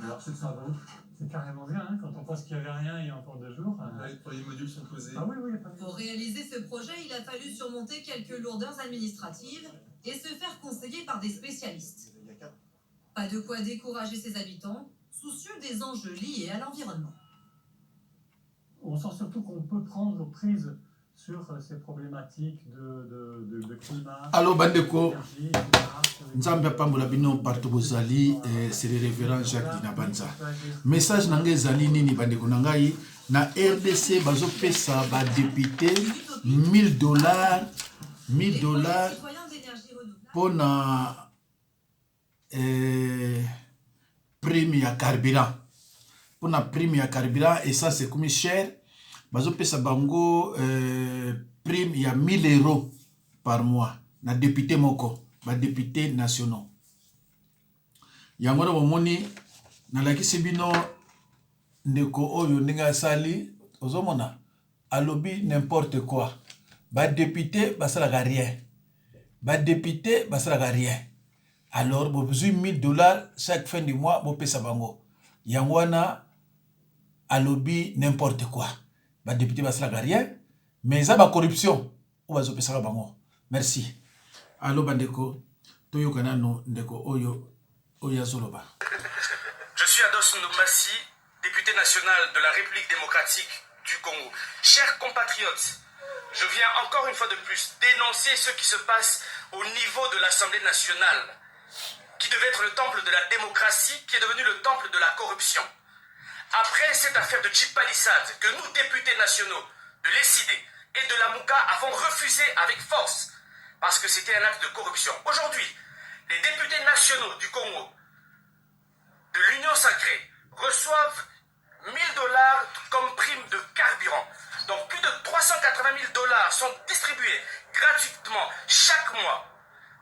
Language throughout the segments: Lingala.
Alors c'est ça, c'est carrément bien, hein, quand on pense qu'il n'y avait rien il y a encore 2 jours. Les premiers modules sont posés. Ah oui, oui. Pour réaliser ce projet, il a fallu surmonter quelques lourdeurs administratives et se faire conseiller par des spécialistes. Pas de quoi décourager ses habitants, soucieux des enjeux liés à l'environnement. On sent surtout qu'on peut prendre prise sur ces problématiques de climat. Allô Bandeko, Nzambe Pambola Bino partout bozali, c'est le révérend Jacques Dinabanza. Message nange zali nini Bandeko nangai na RDC bazo pesa ba député $1000 pour na prime ya carburant. Pour na prime ya carburant et ça c'est comme cher. Bazo pesa bango prime ya €1000 par mois na député moko ba député nationaux. Yango na bomoni na lakisi bino ndeko oyo ndinga sali ozomona alobi n'importe quoi. Ba député basala rien. Ba député basala rien. Alors vous besoin $1000 chaque fin du mois bo pesa bango. Yango wana alobi n'importe quoi. Ba député basala rien mais ça ba corruption ou bazo pesa bango. Merci. Allo bandeko toyo kanano ndeko oyo zoloba. Je suis Ados Ndomassi, député national de la République démocratique du Congo. Chers compatriotes, je viens encore une fois de plus dénoncer ce qui se passe au niveau de l'Assemblée nationale, qui devait être le temple de la démocratie, qui est devenu le temple de la corruption. Après cette affaire de Chip Palissade, que nous, députés nationaux de l'ECID et de la Mouka, avons refusé avec force, parce que c'était un acte de corruption. Aujourd'hui, les députés nationaux du Congo, de l'Union sacrée, reçoivent $1000 comme prime de carburant. Donc plus de $380 000 sont distribués gratuitement chaque mois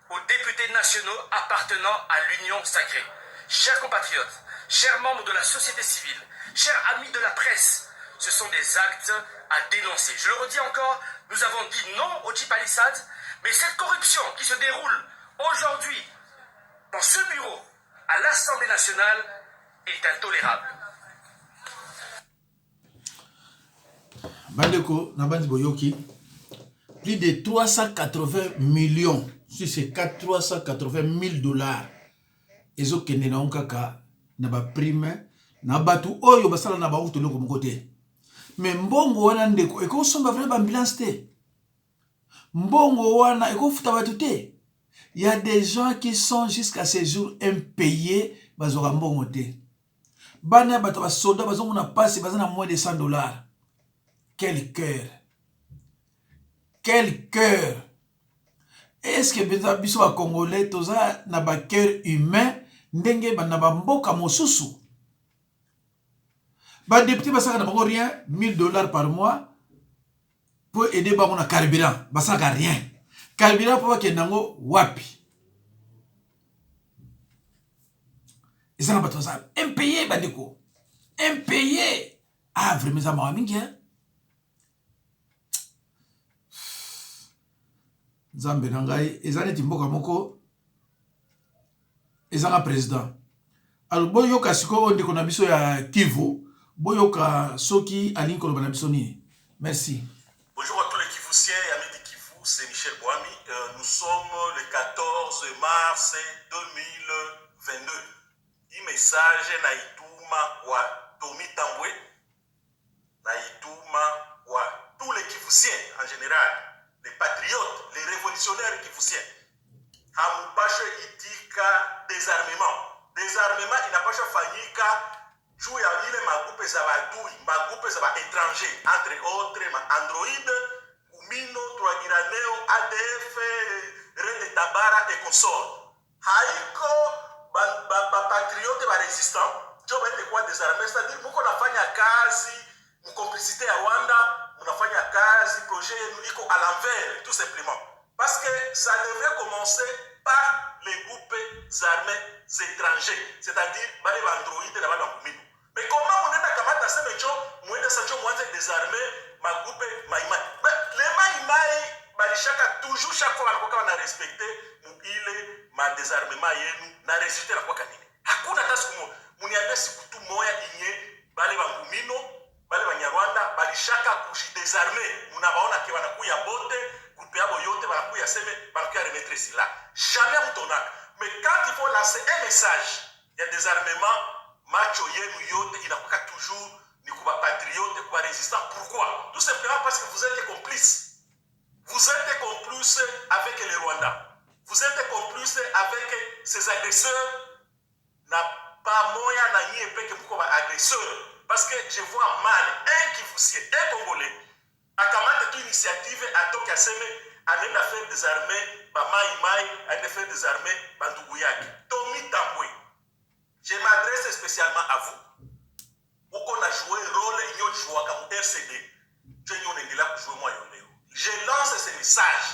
aux députés nationaux appartenant à l'Union sacrée. Chers compatriotes, chers membres de la société civile, chers amis de la presse, ce sont des actes à dénoncer. Je le redis encore, nous avons dit non au Chipalissade, mais cette corruption qui se déroule aujourd'hui dans ce bureau à l'Assemblée nationale est intolérable. Bandeko, Nabandi Boyoki, plus de 380 millions, si c'est 380 000 $, ils ont kené na onkaka, na ba prime, na batu oyo basala na ba outo loko mkote. Mais mbongo wana ndeko, eko somba vrai ba ambulance te. Mbongo wana, eko futa batu te. Il y a des gens qui sont jusqu'à ce jour impayés, bazora mbongo te. Bana batu ba soda bazongo na passe, bazana moins de $100. Quel cœur! Quel cœur! Est-ce que Benza Biso a Congolais, toza na ba cœur humain, ndenge ba na ba mboka mosusu? Ba député basaka na bango rien, $1000 par mois pour aider bango na carburant, basaka rien. Carburant pour que nango wapi. Ils sont pas ça. Impayé bandeko. Impayé. Ah vraiment ça m'a mingi hein. Nzambe nangai ezali timboka moko ezanga président. Alors boyoka siko ndeko na biso ya Kivu, boyoka soki alingi koloba na biso nini. Merci. Bonjour à tous les Kivusiens et amis du Kivu, c'est Michel Boami. Nous sommes le 14 mars 2022. Un message na ituma wa Tomi Tambwe, na ituma wa tous les Kivusiens en général, les patriotes, les révolutionnaires Kivusiens. Hamupashe itika désarmement. Désarmement inapasha fanyika juu ya ile magrupe za badui, magrupe za étrangers, entre autres ma Android, Umino, Twagiraneo, ADF, Rede Tabara et consorts. Haiko patriote ba résistant, jo ba ile kwa désarmer, c'est-à-dire mko nafanya kazi, mkomplicité ya Rwanda, mnafanya kazi, projet yenu iko à l'envers, tout simplement. Parce que ça devrait commencer par les groupes armés étrangers, c'est-à-dire les Android et les Umino. Mais comment on est à Kamata Semecho, moins de Sancho, moins de désarmés, ma groupe Maïmaï. Les Maïmaï, toujours chaque fois qu'on a respecté, il est ma désarmement, n'a résisté à quoi canine. Hakuna taskumo, muniambia siku désarmés munabaona ke banakuya bote groupe yabo yote banakuya seme banakuya remettre sila jamais mutonaka. Mais quand il faut lancer un message il y a désarmement macho yenu yote inakuwa toujours ni kuba patriote kuba résistant. Pourquoi? Tout simplement parce que vous êtes complices. Vous êtes complices avec les Rwandais. Vous êtes complices avec ces agresseurs. N'a pas moyen na nié peke mko ba agresseur. Parce que je vois mal un Kivusien, un Congolais, a kamata toute initiative à toka seme anenda faire désarmer ba mai mai, anenda faire désarmer ba nduguyaki. Tommy Tambwe. Je m'adresse spécialement à vous. Uko na jouer rôle nyo jouer comme RCD. Je nyo nengela ku jouer moi yoleo. Je lance ce message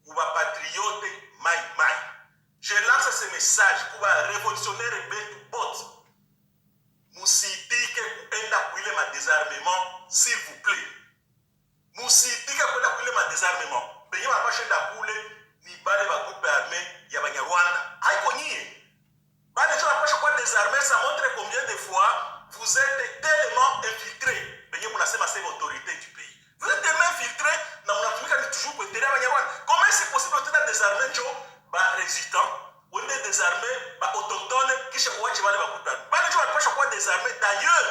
pour les patriotes Mai Mai. Je lance ce message pour les révolutionnaires Betu Bot. Mousitike kuenda kuile ma désarmement, s'il vous plaît. Mousitike kuenda kuile ma désarmement. Benye ma pache da kule ni bale ba groupe armé ya Banyarwanda. Haiko nyie. Bale jo pache kwa désarmer, ça montre combien de fois vous êtes tellement infiltrés. Benye munasema c'est l'autorité du pays. Vous êtes tellement infiltrés, na munatumika ni toujours pour intérêt Banyarwanda. Comment c'est possible de désarmer jo ba résistant? On est désarmé, bah autochtone, qui se voit chez les groupes armés. Bah les gens ne peuvent pas désarmer. D'ailleurs,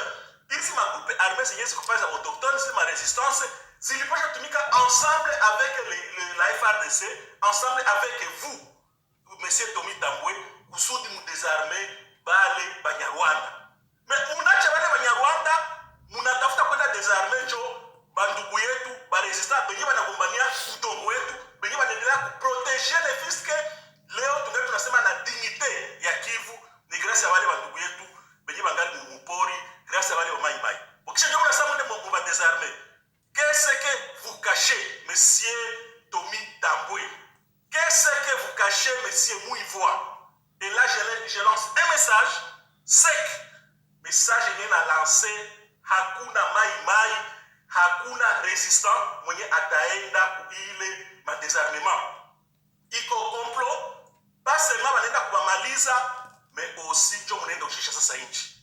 ici ma groupe armé, c'est ce qu'on fait aux autochtones, c'est ma résistance. Si les proches automiques ensemble avec la FRDC, ensemble avec vous, monsieur Tommy Tambwe, vous souhaitez nous désarmer, bah les Banyarwanda. Mais on a chez les Banyarwanda, on a tafuta quoi désarmer, jo, banduku yetu, ba résistant, benye banagombania, utongo yetu, benye banaendelea protéger les fils que leo tunasema na dignité ya Kivu ni grâce à wale bandugu yetu benye bangali mupori, grâce à wale wa Mai Mai. Ukisha ndio unasema ndio mwa désarmer. Qu'est-ce que vous cachez, monsieur Tommy Tambwe? Qu'est-ce que vous cachez, monsieur Mouivois? Et là je lance un message sec. Message yenye na lancer, hakuna Mai Mai, hakuna résistant mwenye ataenda kuile ma désarmement. Iko complot. Pas seulement wanaenda kubamaliza, mais aussi ndio mnaenda kushisha sasa nchi.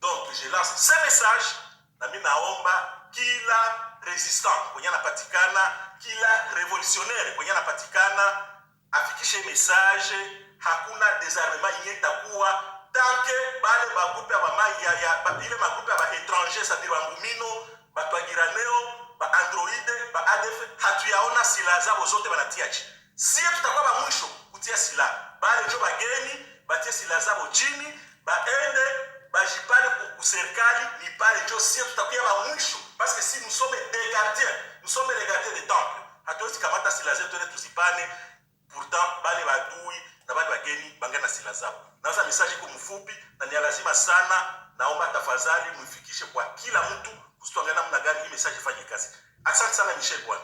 Donc je lance ce message na mimi naomba kila résistant kwenye anapatikana, kila révolutionnaire kwenye anapatikana afikishe message. Hakuna désarmement yetakuwa tant que bale ba groupe ba mai ya ile ma groupe ba étranger ça dire ngumino, ba twagiraneo, ba android, ba ADF hatuyaona silaha zao zote banatiachi. Si tutakuwa ba mwisho kutia silaha, bale njo bageni batie silaha zao chini, baende bajipale ku serikali ni pale njo si tutakuwa ba mwisho, parce que si nous sommes des gardiens, nous sommes les gardiens des temples. Hatuwezi kamata silaha zetu ile tuzipane, pourtant bale badui na bale bageni bangana silaha zao. Naanza message kwa mfupi na ni lazima sana, naomba tafadhali muifikishe kwa kila mtu kusitongana namna gani hii message ifanye kazi. Asante sana Michel Bwana.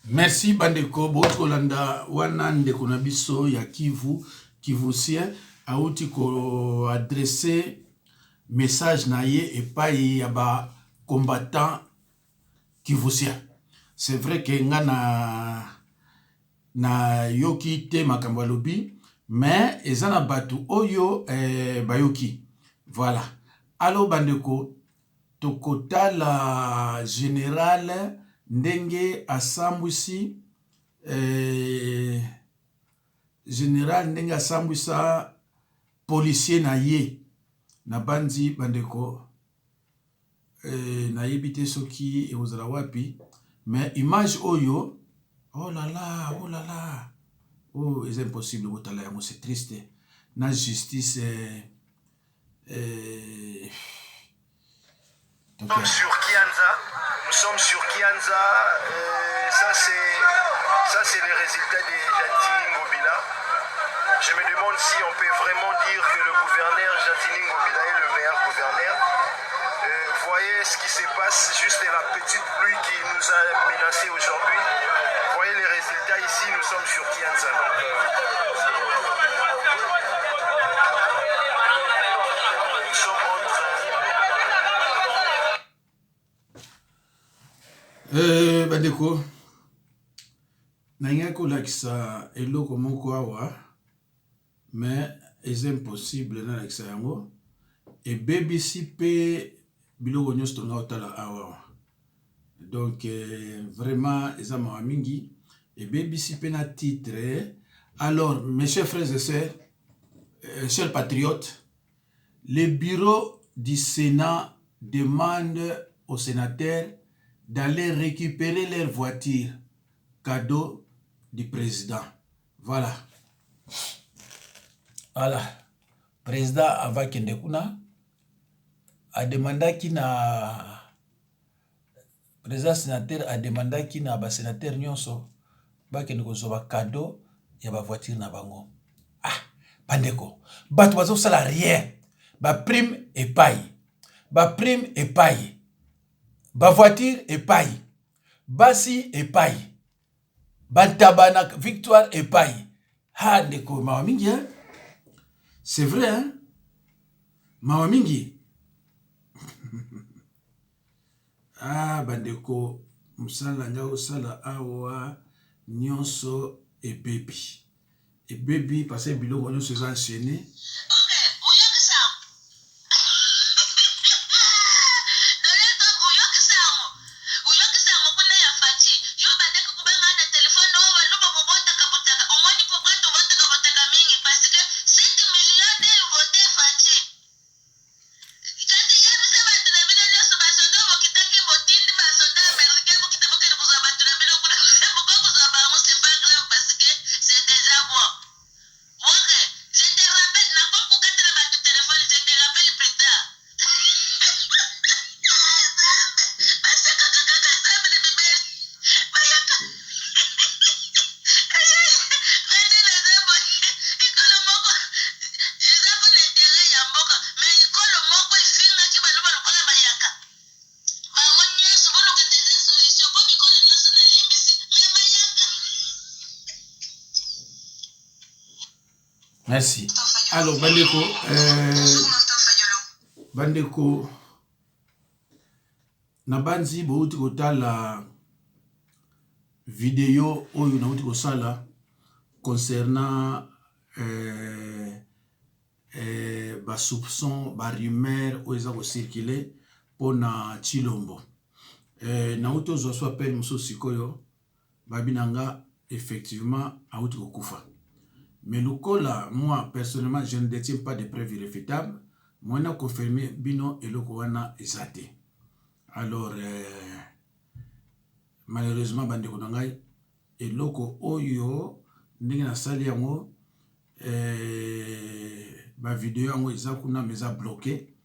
Merci bandeko bokolanda wana ndeko na biso ya Kivusien auti ko adresser message na ye epai ya ba combattant Kivusien. C'est vrai que nga na yoki te makambo ya lobi, mais ezana batu oyo bayoki. Voilà. Alors bandeko tokotala général ndenge asambwisi général ndenge asambwisa policier na ye na bandi bandeko na yebite soki ekozala wapi, mais image oyo oh là là oh c'est impossible kotala yango, c'est triste na justice Nous sommes sur Kianza, ça c'est les résultats des Jatini Ngobila. Je me demande si on peut vraiment dire que le gouverneur Jatini Ngobila est le meilleur gouverneur. Voyez ce qui se passe, juste la petite pluie qui nous a menacés aujourd'hui. Voyez les résultats ici, nous sommes sur Kianza. Bandeko nanga kolakisa eloko moko awa, mais c'est impossible na lakisa yango ebebisi pe biloko nyonso tonga otala awa. Donc, vraiment, ils ont mingi. Et baby, si pena titre. Alors, mes chers frères et sœurs, chers patriotes, le bureau du Sénat demande aux sénateurs d'aller récupérer leur voiture, cadeau du président. Voilà. Voilà. Président Ava Kendekuna a demandé qu'il na président sénateur a demandé qu'il na ba sénateur nyonso ba kendeko ba cadeau ya ba voiture na bango. Ah, bandeko. Bato bazo sala rien. Ba prime et paye. Ba prime et paye. Ba voiture et paye. Basi et paye. Bantabana victoire et paye. Ah, ndeko mawamingi hein? C'est vrai hein? Mawamingi. Ah, bandeko musala nga sala awa nyonso et baby. Et baby parce que biloko nyonso eza enchaîné. Merci. Alors, Bandeko, Nabanzi, Bouti la vidéo où il y a sala concernant ba soupçon, ba rumeur où ils ont circulé pour na Chilombo. Naoto zo appelle Muso Sikoyo, Babinanga, effectivement, a outi kufa. Mais le cas là, moi, personnellement, je ne détiens pas de preuves irréfutables. Moi, je confirmé Bino et le Kowana Ezate. Alors, malheureusement, Bande Konangai, et le Oyo, Nina Sali Yango, ma vidéo Yango Ezakuna meza bloqué.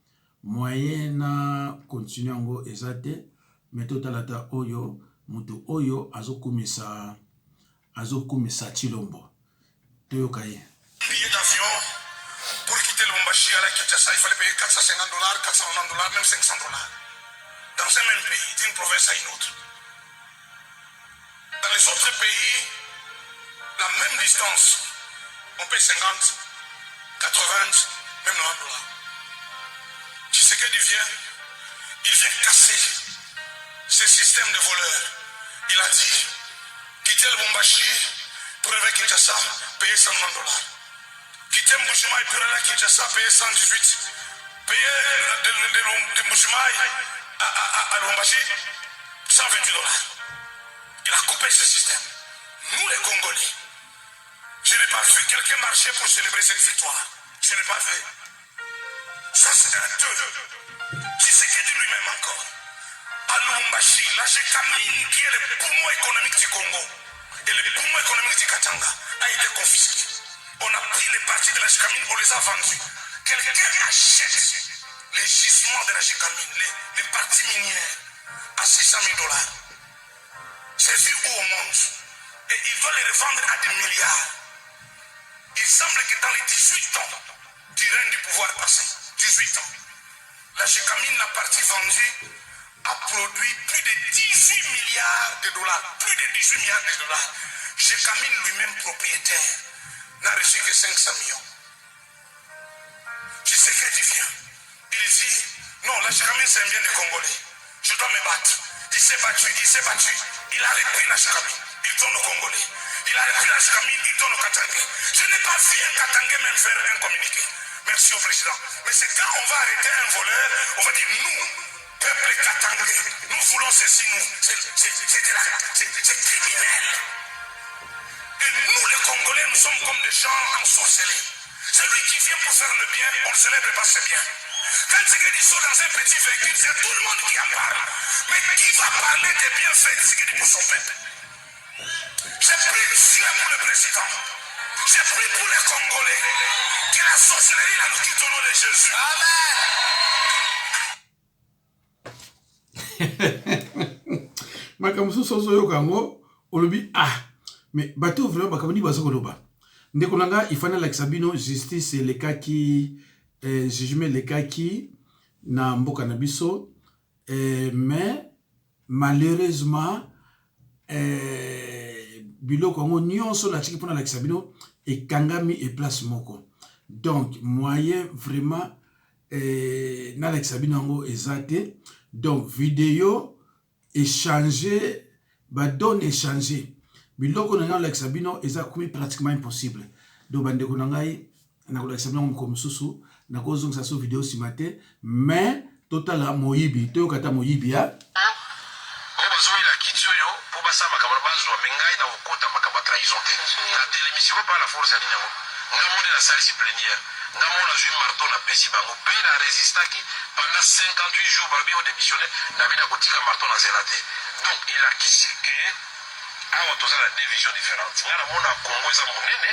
Moyen na continuer Yango Ezate, mais totalata Oyo, Mutu Oyo, Azokumisa Chilombo. Billet d'avion pour quitter le Lubumbashi à la Kinshasa, il fallait payer $450, $490, même $500. Dans un même pays, d'une province à une autre. Dans les autres pays, la même distance, on paye 50, 80, même $90. Tu sais qu'il vient? Il vient casser ce système de voleurs. Il a dit, quitter le Lubumbashi pour aller à Kinshasa, payer $190. Quitter Mbujimaï pour aller à Kinshasa, payer 118. Payer de Mbujimaï à Lubumbashi, $128. Il a coupé ce système. Nous les Congolais, je n'ai pas vu quelqu'un marcher pour célébrer cette victoire. Je n'ai pas vu. Ça c'est un deux. Qui s'est dit lui-même encore. À Lubumbashi, la Gécamine qui est le poumon économique du Congo. Et le poumon économique du Katanga a été confisqué. On a pris les parties de la Gécamine, on les a vendus. Quelqu'un achète les gisements de la Gécamine, les parties minières, à $600,000. C'est vu où au monde. Et il va les revendre à des milliards. Il semble que dans les 18 ans du règne du pouvoir passé, 18 ans, la Gécamine, la partie vendue, a produit plus de $18 milliards. Plus de $18 milliards. Gécamine lui-même propriétaire n'a reçu que 500 millions. Tu sais qu'il vient. Il dit, non, la Gécamine c'est un bien des Congolais. Je dois me battre. Il s'est battu. Il a repris la Gécamine. Il donne aux Congolais. Il a repris la Gécamine. Il donne aux Katangais. Je n'ai pas vu un Katangais même faire un communiqué. Merci au président. Mais c'est quand on va arrêter un voleur, on va dire nous, Peuple katangé, nous voulons ceci, nous. C'est criminel. Et nous, les Congolais, nous sommes comme des gens ensorcelés. Celui qui vient pour faire le bien, on le célèbre pas c'est bien. Quand Tshisekedi sort dans un petit véhicule, c'est tout le monde qui en parle. Mais qui va parler des bienfaits de Tshisekedi pour son peuple? J'ai pris Dieu pour le président. J'ai pris pour les Congolais. Que la sorcellerie la nous quitte au nom de Jésus. Amen. Makamusu soso yo kango olobi mais bateau vraiment bakamoni bazokoloba ndeko nanga ifana la sabino justice le cas qui jugement le cas qui na mboka na biso mais malheureusement biloko ngo nyonso na tiki pona la sabino et kangami et place moko donc moyen vraiment na la sabino ngo ezate donc vidéo échanger donne échanger biloko na la sabino eza komi pratiquement impossible donc bandeko na ngai na la sabino comme susu na kozong sa so vidéo simate mais total moyibi to kata moyibi ya la kitio yo pour basa makamala bazwa mengai na ukota makaba trahison te na télémission pas la force ya ninyango ngamone na salle plénière ngamona jui marteau na pesi bango pe na résistaki pendant 58 jours babi o démissionné na bina kotika marteau na zelate donc il a kisi que awa tozala deux visions différentes ngana mona Congo eza monene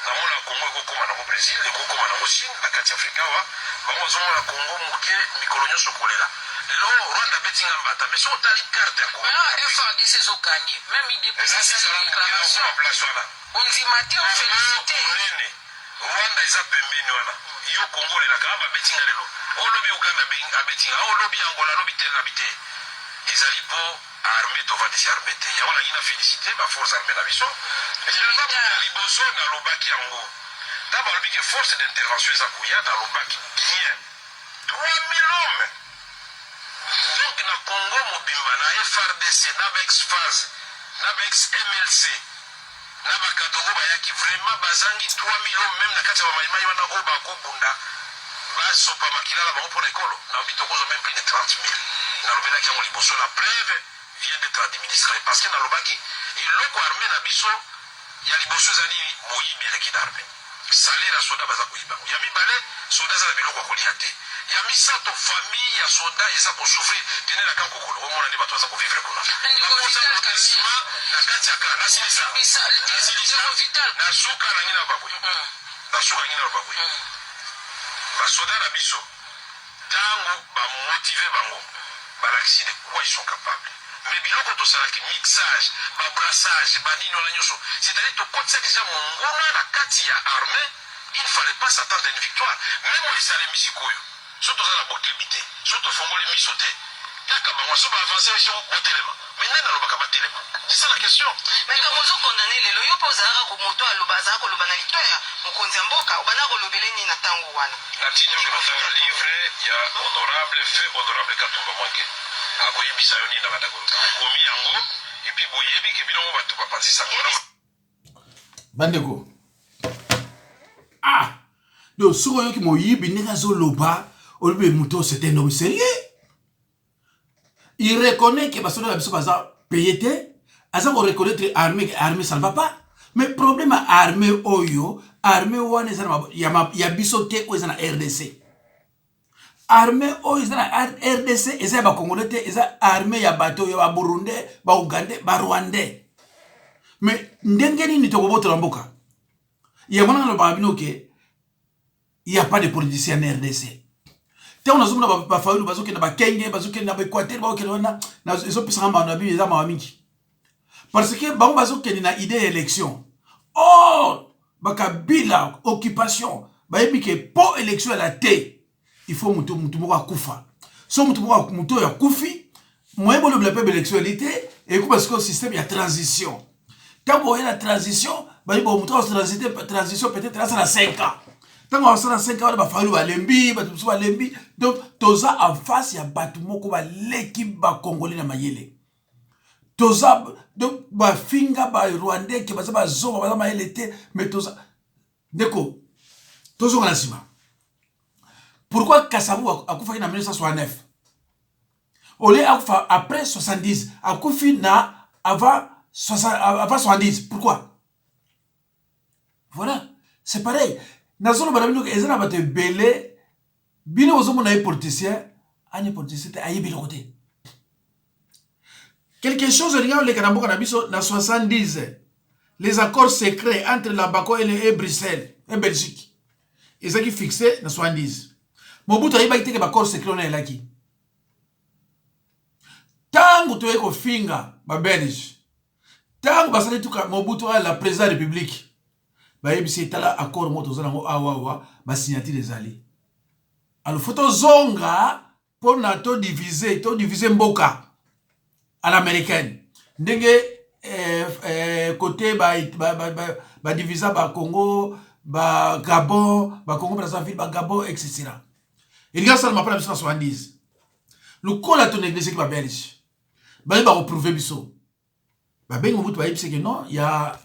na mona Congo ekokoma na Brésil ekokoma na Chine na kati Afrika wa bango zomona Congo moke mikolo nyonso kolela lelo Rwanda betinga mbata mais so tali carte ya Congo FARDC zo gagné même il dépasse sa déclaration on dit matin on félicité Rwanda eza pembeni wana yo Congo lela kama betinga lelo olobi Uganda betinga olobi Angola olobi tel habité ezali po armée to va disarmer te ya wana ina félicité ba force armée na biso mais c'est pas liboso na lobaki yango taba lobi que force d'intervention eza koya na lobaki bien 3000 hommes donc na Congo mobimba na FARDC na ex-phase na ex-MLC na bakadogo bayaki vraiment bazangi 3000 hommes même na kati ya bamaimai wana oyo bakobunda basopa makilala bango mpo na ekolo na bitokozo même plus de 30 000 nalobelaki yango liboso la preuve vient d'être administré parce que nalobaki eloko armé na biso ya liboso ezali moyibi eleki na armé salaire ya soda baza koyiba ya mibale soda eza na biloko ya kolia te ya misato famille ya soda eza kosouffrir tene na kan kokolo omona nde bato baza kovivre kuna nakosa lotissema na kati ya kala nasilisa nasuka nangi na baboye nasuka nangi na baboye basoda na biso ntango bamotive bango balakisi de quoi ils sont capables mais biloko tosalaki mixage babrassage banini wana nyonso c'est-à-dire tokotisa deja mongona na kati ya armée il ne fallait pas s'attendre à une victoire même oyo esalemi sikoyo so toza na bokebi te so tofongoli miso te kaka bango so baavance biso botelema mais nani alobaka batelema c'est ça la question mais comme ozo condamné lelo yo mpo ozalaka komoto aloba azalaka koloba na lito ya mokonzi ya mboka obanda kolobele nini na ntango wana natindi oke batanga livre ya honorable fait honorable Katumba Mwanke akoyebisa yo nini na bandakoloba akomi yango epuis boyebi ke bino mo bato bapanzisango bandeko donc soki oyoki moyibi ndenge azoloba olobi moto c'est un homme sérieux il reconnaît que basoda na biso baza payé te aza koreconnaître armée ça ne va pas mais problème ya armée oyo armée wana eza ya biso te oyo eza na RDC armée oyo eza na RDC eza ya bakongolais te eza armée ya bato oyo ya baburundais baugandais barwandais mais ndenge nini tokobotola mboka yango nanga lobaka bino ke il n'y a pas de politiciens en RDC. Tant on a zoomé dans la famille, on a zoomé dans la Kenya, on a zoomé dans l'Équateur, on a zoomé dans parce que on a zoomé dans l'idée d'élection. Oh, Bakabila, occupation, pour élection à la tête, il faut moutoumouka koufa. Si moutoumouka ya koufi, moi je ne peux pas l'électualité, et parce que le système il y a transition. Tant qu'on y a la transition, transition peut-être là, ça a 5 ans. Tant qu'on a 5 ans, on va faire lembi. Donc, toza en face, il y a batumoko, l'équipe congolais na mayele. Toza, donc, finga, rwandais, qui va zo, va mayele te, mais toza. Deko, toza on a sima. Pourquoi Kassabou a fait en 1969? Olé après 70, akufi na avant 70. Pourquoi? Voilà, c'est pareil. Nazono badabino ezana bate belé bino ozomo na politicien, ane politicien aye bilo côté. Quelque chose regarde les Kanamboka Nabiso na 70. Les accords secrets entre la Bako et Bruxelles et Belgique. Ils sont fixés na 70. Mobutu ayiba kiteke accord secret na elaki. Tangu to eko finga ba Belge. Tangu basali tuka Mobutu à la présidente de la République. Ba yebisi tala accord moto zana ngo awawa ba signature des alliés. Alors photo zonga pour na to diviser mboka à l'américaine. Ndenge côté ba divisa ba Congo, ba Gabon, ba Congo Brazzaville, ba Gabon, etc. Il y a ça, je m'appelle 1970. Le col a tourné l'église qui va belge. Bah, il va reprouver biso. Bah, ben, on va dire que non, il y a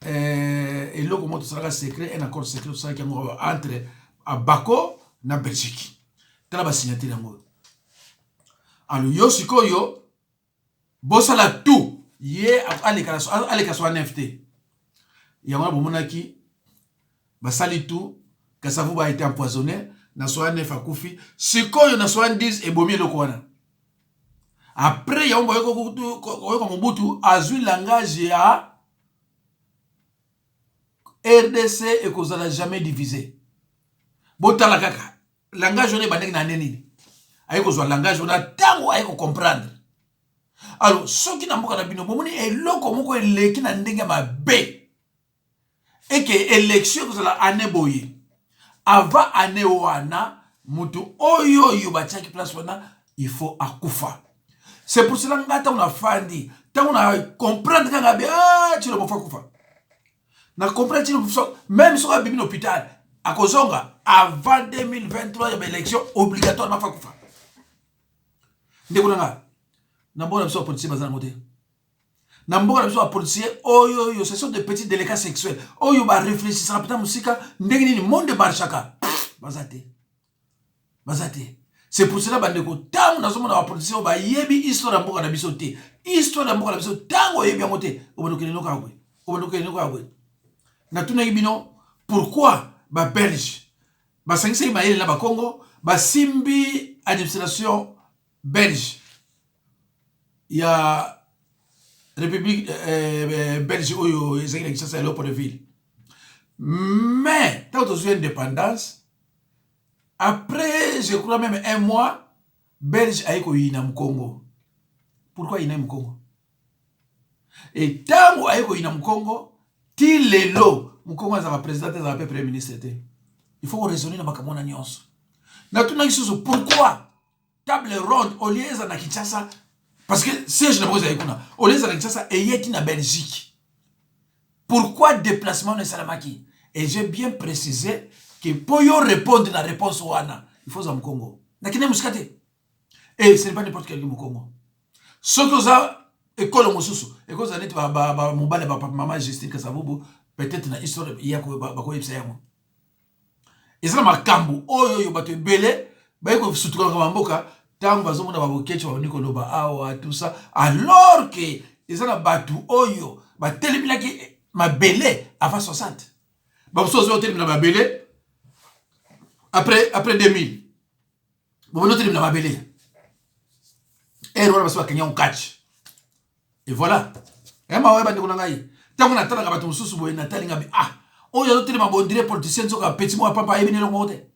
et là, comment tout ça secret, un accord secret, tout ça qui est entre à Bako na Belgique. T'as la signature d'amour. Alors, yo, sikoyo, bossa la tout. Yé, allez, qu'à NFT. Il y a un moment qui, bah, sali tout, que ça vous a été empoisonné. Na 69 akufi sikoyo na 70 ebomi loko wana après ya mboyo ko Mobutu azui langage ya RDC et kozala jamais divisé botala kaka langage on bandeki na neni ayiko zwa langage on a tango ayiko comprendre alors soki na mboka na bino bomoni eloko moko eleki na ndenge mabe et que élection kozala aneboye avant année wana mutu oyo yo batiaki place wana il faut akufa. C'est pour cela ngata on a fandi tant on a comprendre kanga be tu le mofa kufa na comprendre tu même sur bibi l'hôpital à kozonga avant 2023 il y a élection obligatoire na fa kufa ndeko nga na bona biso politique bazana moté na mboka biso policier oyo yo ce sont des petits délicats sexuels oyo ba réfléchir ça peut-être musika ndenge ni monde marchaka bazate c'est pour cela bandeko tango nazomo na policier ba yebi histoire mboka na biso te histoire mboka na biso tango yebi ngote obonokene nokabwe na tuna bino pourquoi ba belge ba sangisa imayele na ba Congo ba simbi administration belge ya République belge oyo ezaki na Kinshasa pour de ville. Mais tant que tu as indépendance, après je crois même un mois, belge a été na Congo. Pourquoi il est au Congo? Et tant que il est au Congo, ti lelo, Congo a président de la premier ministre. Il faut raisonner dans makamona nyonso. Na tuna kisoso pourquoi table ronde au lieu na Kinshasa. Parce que si je ne pose pas, au lieu de ça, il y a en Belgique. Pourquoi déplacement de Salamaki? Et j'ai bien précisé que pour y répondre à la réponse, il faut au Congo. Et ce n'est pas n'importe quel Congo. Ce que ça, école Mosusu, école ça n'est pas mon bal et maman Justine Kasavubu, peut-être dans l'histoire il y a quoi et ça m'a cambo, oh yo batu belé, bah yo surtout quand mamboka. Tant que vous avez tout ça, alors que les gens battu oyo, ba telemina ki ma belé avant 60. Ba vous avez telemina ma belé après 2000. Vous avez telemina ma belé. Et voilà parce que on catch. Et voilà. Et ma weba ndiko ngai. Tant qu'on attend ka batu mususu boye na talinga bi ah. Oyo telemina bon dire politicien soka petit mo papa yebini lo mote.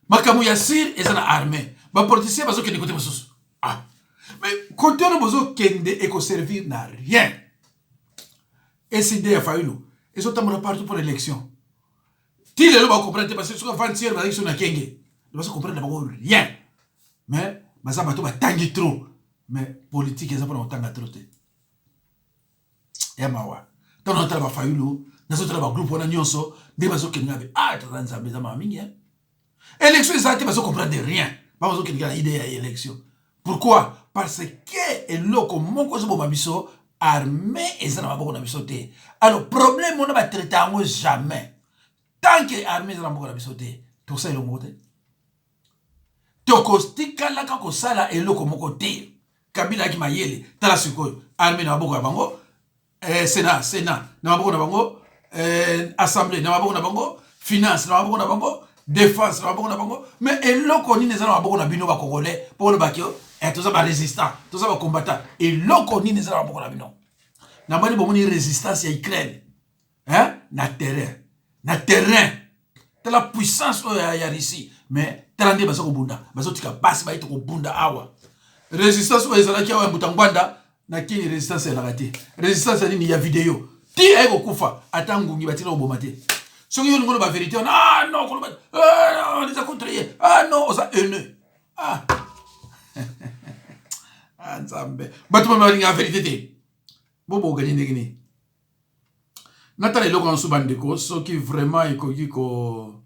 Makamu Yassir et ça armée. Les politiciens sont côté de ah. Mais côté de Bozo Kende et servir n'a rien. Et c'est des faillots. Ils sont partout pour l'élection. Si les gens comprennent parce que ce qu'on va dire, ils sont à Kenge. Ils vont comprendre d'abord rien. Mais ça va tout tanguer trop. Mais politique, ils n'ont pas longtemps à trop. Et mawa. Tant on a faillots, nous avons un groupe on a nyonso, des bazo Kenge ah t'as des amis hein. Élection, ils ne comprennent rien. Pas besoin qu'il y ait une idée à l'élection. Pourquoi? Parce que l'eau mon armée et ça n'a pas beaucoup de alors, problème, on ne va traiter jamais. Tant que l'armée n'a pas beaucoup de tout ça est le mot. tokostikala kako sala eloko moko te. Kabila ki mayele tala sikoyo armée na maboko na bango, Sénat na maboko na bango, assemblée na maboko na bango, finance na maboko na bango, défense na maboko na bango, mais eloko nini ezala maboko na bino ba congolais pour le bakio toza ba résistant, toza ba combattant, eloko nini ezala maboko na bino. Na bani bomoni résistance ya Ukraine, hein, na terrain la puissance ya Russie, mais talande baso ko bunda baso tika basi ba ito ko bunda awa résistance o ezala ki awa mbutangwanda na kini résistance ya lagati résistance ni ya vidéo ti ay ko kufa atangungi batira oboma te soki yo ngolo ba vérité ah non ko non les a contré ah non osa haineux ah nzambe batu ba nga vérité te bobo gani ndengini natale loko en subandeko soki vraiment ekoki ko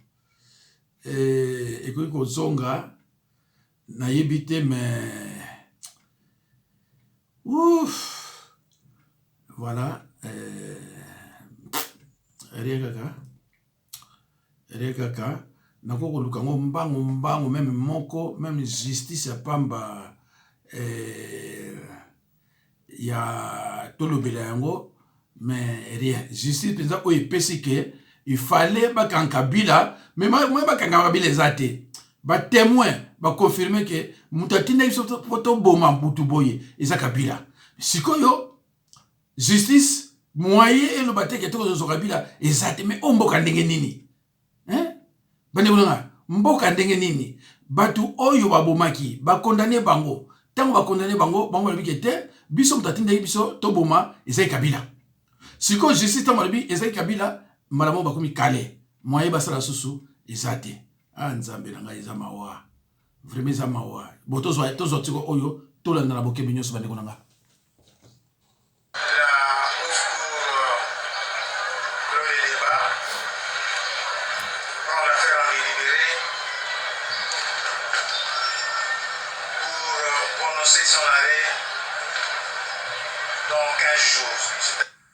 zonga na yebite mais ouf voilà rekaka nakoko lukango mbango même moko même justice ya pamba ya tolobela yango mais rien justice penza o epesi ke il fallait bakanga Kabila mais moi bakanga Kabila ezate ba témoin ba confirmer que mutatina biso poto boma mbutu boye eza Kabila sikoyo justice moyen elo bateke to zo Kabila ezate mais omboka ndenge nini hein bane bulanga mboka ndenge nini batu oyo babomaki ba condamner bango tango ba condamner bango le bikete biso mutatina biso to boma eza Kabila siko justice tango bi eza Kabila malamo bakomi kale moyen basala susu ezate nzambe na ngai eza mawa vraiment eza mawa botozo tiko oyo tolanda na bokebi nyonso bandeko na nga.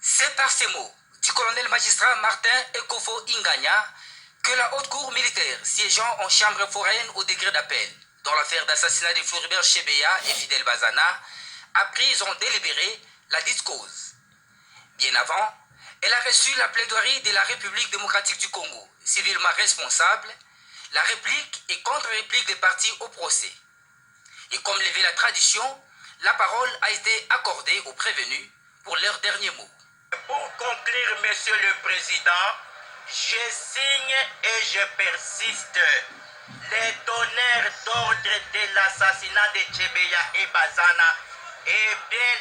C'est par ces mots du colonel magistrat Martin Ekofo Inganya que la haute cour militaire siégeant en chambre foraine au degré d'appel dans l'affaire d'assassinat de Floribert Chebeya et Fidel Bazana a pris en délibéré la dite cause. Bien avant, elle a reçu la plaidoirie de la République démocratique du Congo, civilement responsable, la réplique et contre-réplique des parties au procès. Et comme le veut la tradition, la parole a été accordée aux prévenus pour leur dernier mot. Pour conclure, Monsieur le Président, je signe et je persiste. Les donneurs d'ordre de l'assassinat de Chebeya et Bazana et bien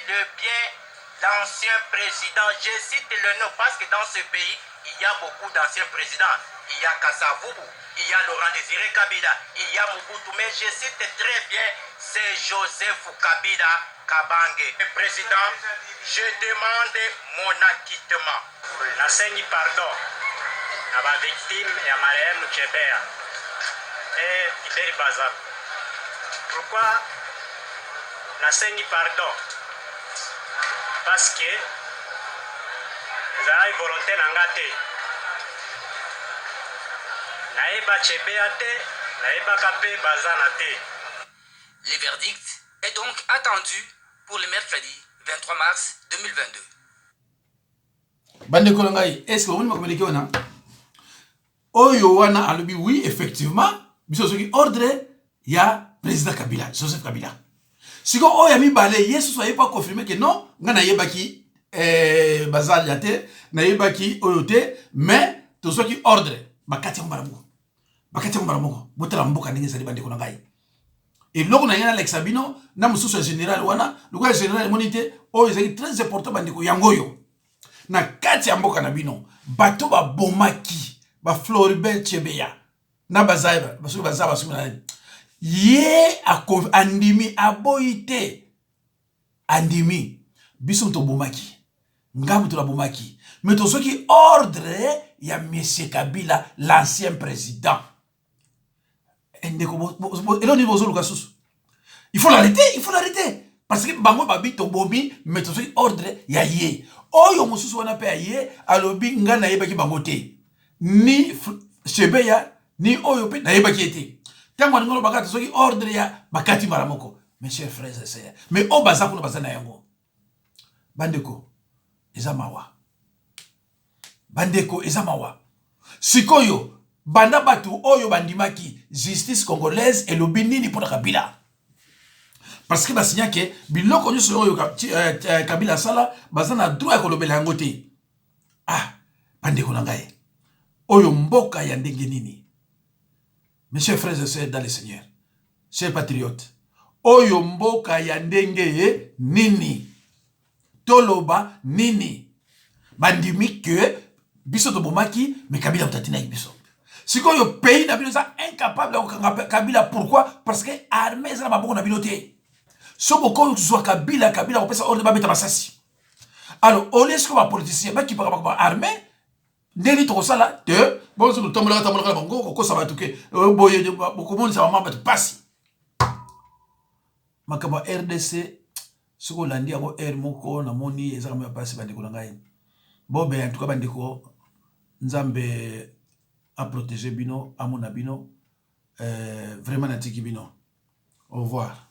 l'ancien président. Je cite le nom parce que dans ce pays, il y a beaucoup d'anciens présidents. Il y a Kasavubu, il y a Laurent Désiré Kabila, il y a Mobutu, mais je cite très bien, c'est Joseph Kabila Kabange. Président, je demande mon acquittement. Nasengi pardon à ma victime et à Mariam Chebeya et Fidel Bazana. Pourquoi nasengi pardon? Parce que ezalaki volonté na nga te. Naeba Chebeya te, naebaka pe Bazana te. Le verdict est donc attendu pour le mercredi 23 mars 2022. Bande kolongai, est-ce que vous me communiquez wana? Oyo wana alobi oui effectivement, biso soki ordre ya président Kabila, Joseph Kabila. Siko oyo mi balé yesu soyez pas confirmé que non, nga na yebaki bazal yate, na yebaki oyo te, mais to soki ordre bakati mbaramu. Bakati mbaramu, botala mboka ndenge zali bande kolongai. Et loko na yana Alex Sabino na mususu général wana, loko général monité oyo zali très important bande ko yangoyo. Na kati ya mboka na bino bato ba bomaki ba Floribert Chebeya na bazaiba basu bazaba basu na ye andimi aboite andimi biso to bomaki ngabu to la bomaki mais to soki ordre ya monsieur Kabila l'ancien président endeko elo ni bozo lukasusu il faut l'arrêter parce que bango babi to bomi mais to soki ordre ya ye oyo mususu wana pe ye alobi nga na yebaki bango te ni Chebeya ni oyo pe na yebaki ete Tant qu'on a bakati soki ordre ya bakati maramoko. Mes chers frères et sœurs, mais on baza kuna bazana yango. Bandeko, ezamawa. Bandeko, ezamawa. Sikoyo, banda batu oyo bandimaki justice congolaise et lobi nini pour Kabila. Parce que basinya ke biloko nyo oyo Kabila sala bazana droit ya kolobela yango te. Ah, bandeko na ngai. Oyo mboka ya ndenge nini. Mes chers frères et sœurs dans le Seigneur, chers patriotes, oyo mboka ya ndenge nini. Toloba nini. Bandimi que biso to bomaki mais Kabila utatina biso. Sikoyo pays na bino ça incapable de Kabila, pourquoi? Parce que armée ça na maboko na bino te. So boko soit Kabila on peut ça ordre ba mettre masasi. Alors au lieu que ba politicien ba qui pa armée ndeli to sala te bon so tombola bango ko ça va tuke boye beaucoup monde ça va mamba passi. Makaba RDC soko landi yango air moko na moni ezaka me passi bandeko na ngai. Bobe en tout cas bandeko Nzambe a protégé bino, a mon bino, vraiment natiki bino. Au revoir.